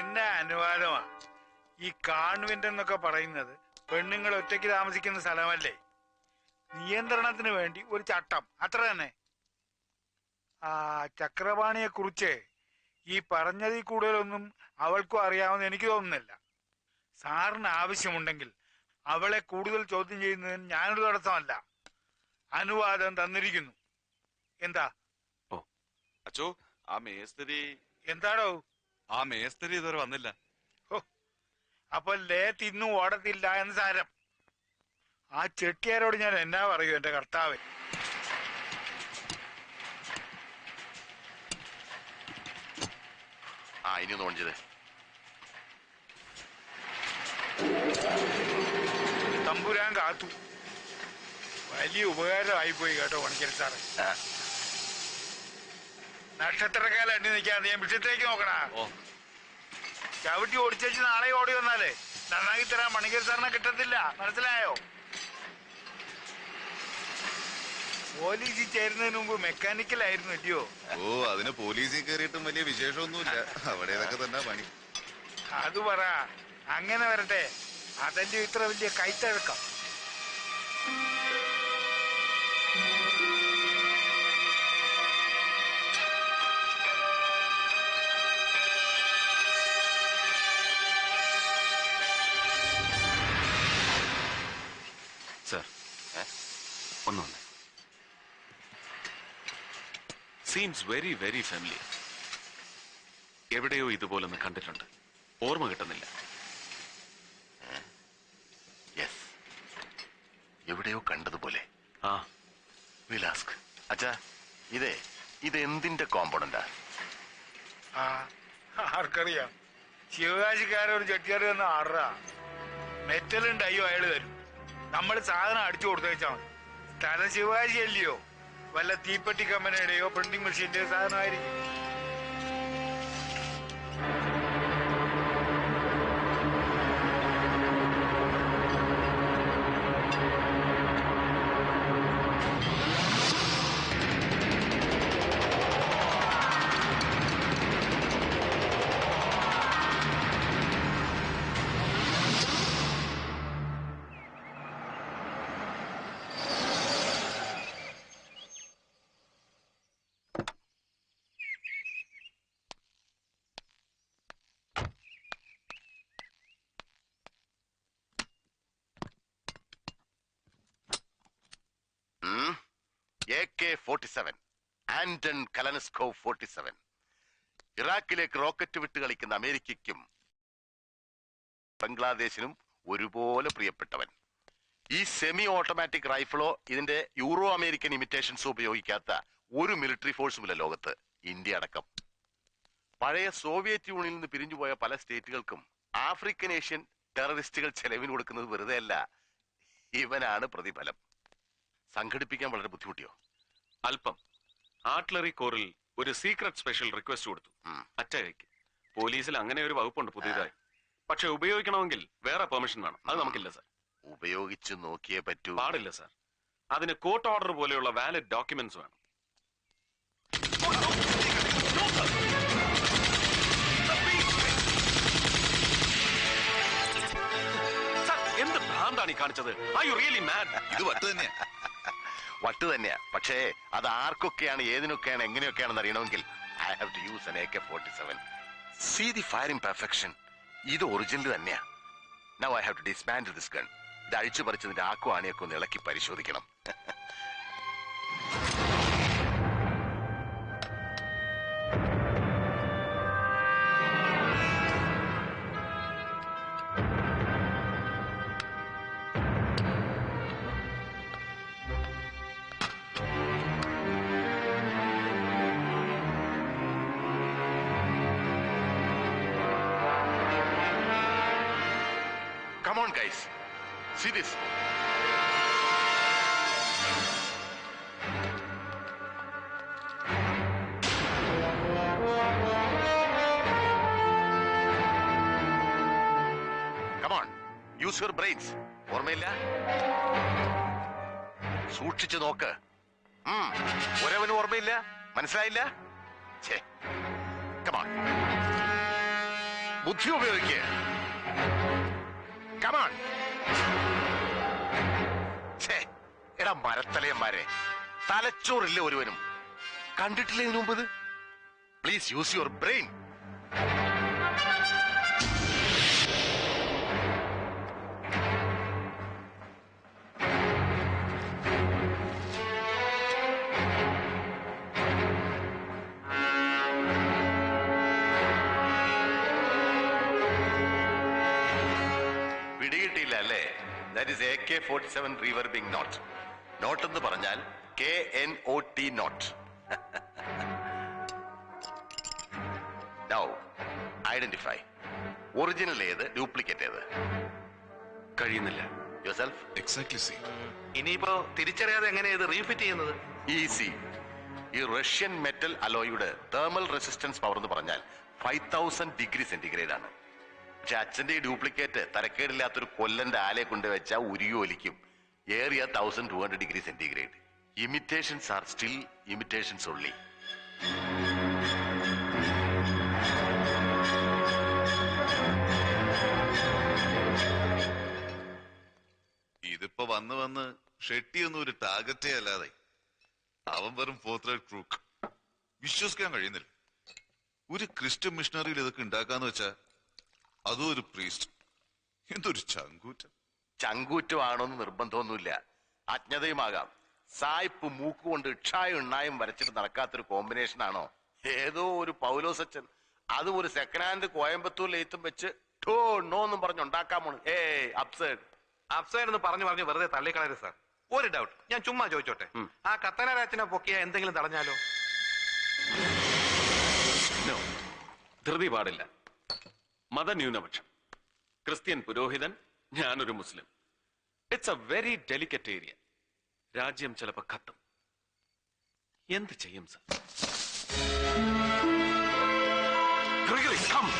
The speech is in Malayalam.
എന്നെ അനുവാദമാണ്. ഈ കാൺവെന്റ് എന്നൊക്കെ പറയുന്നത് പെണ്ണുങ്ങൾ ഒറ്റയ്ക്ക് താമസിക്കുന്ന സ്ഥലമല്ലേ? നിയന്ത്രണത്തിന് വേണ്ടി ഒരു ചട്ടം, അത്ര തന്നെ. ആ ചക്രപാണിയെ കുറിച്ച് ഈ പറഞ്ഞതിൽ കൂടുതലൊന്നും അവൾക്കും അറിയാമെന്ന് എനിക്ക് തോന്നുന്നില്ല. സാറിന് ആവശ്യമുണ്ടെങ്കിൽ അവളെ കൂടുതൽ ചോദ്യം ചെയ്യുന്നതിന് ഞാനൊരു തടസ്സമല്ല. അനുവാദം തന്നിരിക്കുന്നു. എന്താ? ഓ അച്ചോ, ആ മേസ്തിരി എന്താടോ? ആ മേസ്തിരി ഇതുവരെ വന്നില്ല. അപ്പൊ ലേ തിന്നു ഓടത്തില്ല എന്ന് സാരം. ആ ചെട്ടിയാരോട് ഞാൻ എന്നാ പറയൂ എന്റെ കർത്താവേ. ഇനി ഒന്ന് ഓൺ ചെയ്തേ. തമ്പുരാൻ കാത്തു. വലിയ ഉപകാരമായിപ്പോയി കേട്ടോ പണിക്കൽ സാറ്. നക്ഷത്രക്കാലം അണ്ടി നിൽക്കാതെ ഞാൻ വിഷയത്തേക്ക് നോക്കണ. ചവിട്ടി ഓടിച്ചു നാളെ ഓടി വന്നാലേ നന്നാക്കി തരാൻ പണിക്കൽ സാറിനെ കിട്ടത്തില്ല, മനസ്സിലായോ? പോലീസിൽ ചേരുന്നതിന് മുമ്പ് മെക്കാനിക്കലായിരുന്നു അല്ലയോ? അതിന് പോലീസിൽ കയറിയിട്ടും വലിയ വിശേഷമൊന്നുമില്ല. അവിടെ ഇതൊക്കെ തന്നെ പണി. അത് പറ. അങ്ങനെ വരട്ടെ. അതല്ലേ ഇത്ര വലിയ കൈത്തഴക്കം. സർ ഒന്നുണ്ട്. Seems very very family. എവിടെയോ ഇതുപോലൊന്ന് കണ്ടിട്ടുണ്ട്, ഓർമ്മ കിട്ടുന്നില്ല. എവിടെയോ കണ്ടതുപോലെ. വിലാസ്ക് അച്ഛാ, ഇത് എന്തിന്റെ കോമ്പൗണ്ടാ? ആർക്കറിയാം? ശിവകാശിക്കാരൊരു ചെട്ടിയാറ് തന്ന ആറാ. മെറ്റലുണ്ട്, അയ്യോ അയാള് തരും. നമ്മൾ സാധനം അടിച്ചു കൊടുത്തു വെച്ചാൽ മതി. സ്ഥലം ശിവകാശി അല്ലയോ? വല്ല തീപ്പെട്ടി കമ്പനിയുടെയോ പ്രിന്റിംഗ് മെഷീന്റെയോ സാധനമായിരിക്കും. AK-47 Anton Kalashnikov 47. ഇറാഖിലേക്ക് റോക്കറ്റ് വിട്ട് കളിക്കുന്ന അമേരിക്കയ്ക്കും ബംഗ്ലാദേശിനും ഒരുപോലെ പ്രിയപ്പെട്ടവൻ. ഈ സെമി ഓട്ടോമാറ്റിക് റൈഫിളോ ഇതിന്റെ യൂറോ അമേരിക്കൻ ഇമിറ്റേഷൻസോ ഉപയോഗിക്കാത്ത ഒരു മിലിറ്ററി ഫോഴ്സുമില്ല ലോകത്ത്, ഇന്ത്യ അടക്കം. പഴയ സോവിയറ്റ് യൂണിയനിൽ നിന്ന് പിരിഞ്ഞുപോയ പല സ്റ്റേറ്റുകൾക്കും ആഫ്രിക്കൻ ഏഷ്യൻ ടെററിസ്റ്റുകൾ ചെലവിന് കൊടുക്കുന്നത് വെറുതെ അല്ല, ഇവനാണ് പ്രതിഫലം. സംഘടിപ്പിക്കാൻ വളരെ ബുദ്ധിമുട്ടിയോ? അല്പം. ആർട്ടിലറി കോറിൽ ഒരു സീക്രട്ട് സ്പെഷ്യൽ റിക്വസ്റ്റ് കൊടുത്തു അറ്റകയ്ക്ക്. പോലീസിൽ അങ്ങനെ ഒരു വകുപ്പുണ്ട് പുതിയതായി. പക്ഷെ ഉപയോഗിക്കണമെങ്കിൽ വേറെ പെർമിഷൻ വേണം. അത് നമുക്കില്ല സാർ. ഉപയോഗിച്ച് നോക്കിയേ പറ്റൂ. പാടില്ല സാർ. അതിന് കോർട്ട് ഓർഡർ പോലെയുള്ള വാലിഡ് ഡോക്യുമെന്റ്സ് വേണം. എന്ത് ഭ്രാന്താണ് ഈ കാണിച്ചത്? Are you really mad? ഇത് വട്ട് തന്നെയാ. വട്ട് തന്നെയാ. പക്ഷേ അത് ആർക്കൊക്കെയാണ്, ഏതിനൊക്കെയാണ്, എങ്ങനെയൊക്കെയാണെന്ന് അറിയണമെങ്കിൽ I have to use an AK-47. See the firing perfection. ഇത് ഒറിജിനൽ തന്നെയാ. Now I have to dismantle this gun. ഇത് അഴിച്ചു പറിച്ചതിന്റെ ആക്കും ആണിയൊക്കെ ഒന്ന് ഇളക്കി പരിശോധിക്കണം. Come on, guys. See this. Come on. Use your brains. ഓർമ്മയില്ല? സൂക്ഷിച്ചു നോക്ക്. ഒരവനും ഓർമ്മയില്ല? മനസ്സിലായില്ല? Come on. ബുദ്ധി ഉപയോഗിക്കുക. കമാൺ. എടാ മരത്തലയന്മാരെ, തലച്ചോറില്ല ഒരുവനും. കണ്ടിട്ടില്ല ഇതിനു മുമ്പ്? Please use your brain. പിടികിട്ടിയില്ല അല്ലേ? That is AK-47 reverbing knot. Knot എന്ന് പറഞ്ഞാൽ KNOT knot. Now identify. Original ഏത്, ഡ്യൂപ്ലിക്കേറ്റ് ഏത്? കഴിയുന്നില്ല. യുവർസെൽഫ്. Exactly see. ഇനിയിപ്പോ തിരിച്ചറിയാതെ എങ്ങനെ ഇത് റീഫിറ്റ് ചെയ്യുന്നത്? ഈസി. ഈ റഷ്യൻ മെറ്റൽ അലോയുടെ തേർമൽ റെസിസ്റ്റൻസ് പവർ എന്ന് പറഞ്ഞാൽ 5000 ഡിഗ്രി സെന്റിഗ്രേഡ് ആണ്. പക്ഷെ അച്ഛന്റെ ഈ ഡ്യൂപ്ലിക്കേറ്റ് തരക്കേടില്ലാത്തൊരു കൊല്ലന്റെ ആലയെ കൊണ്ടുവച്ചാൽ ഉരുകി ഒലിക്കും. ഏറിയ 1200 degree centigrade. Imitations are still imitations only. ഇതിപ്പോ വന്ന് ഷെട്ടിയൊന്നും ഒരു ടാർഗറ്റേ അല്ലാതെ അവൻ വെറും ഫോർത്ത് റേറ്റ് ക്രൂക്ക്. വിശ്വസിക്കാൻ കഴിയുന്നില്ല. ഒരു ക്രിസ്ത്യൻ മിഷണറിയിൽ ഇതൊക്കെ ഉണ്ടാക്കാന്ന് വെച്ചാ അതും ഒരു പ്രീസ്റ്റ്. എന്തൊരു ചങ്കൂറ്റം. ചങ്കൂറ്റമാണോന്ന് നിർബന്ധമൊന്നുമില്ല, അജ്ഞതയുമാകാം. സായിപ്പ് മൂക്കുകൊണ്ട് ഇക്ഷായും എണ്ണായും വരച്ചിട്ട് നടക്കാത്തൊരു കോമ്പിനേഷൻ ആണോ? ഏതോ ഒരു പൗലോസച്ചൻ അതും ഒരു സെക്കൻഡ് ഹാൻഡ് കോയമ്പത്തൂർ ലെയ്ത്തും വെച്ച് നോന്നും പറഞ്ഞുണ്ടാക്കാമോ? അപ്സൈഡ് എന്ന് പറഞ്ഞു വെറുതെ തള്ളിക്കളയരുത് സാർ. ഒരു ഡൗട്ട്, ഞാൻ ചുമ്മാ ചോദിച്ചോട്ടെ. ആ കത്തനാരാച്ചനെ പൊക്കിയ എന്തെങ്കിലും തടഞ്ഞാലോ? ധൃതി പാടില്ല. മതന്യൂനപക്ഷം, ക്രിസ്ത്യൻ പുരോഹിതൻ, ഞാനൊരു Muslim. It's a very delicate area. രാജ്യം ചിലപ്പോ കത്തും. എന്ത് ചെയ്യും സർ? Gregory, come.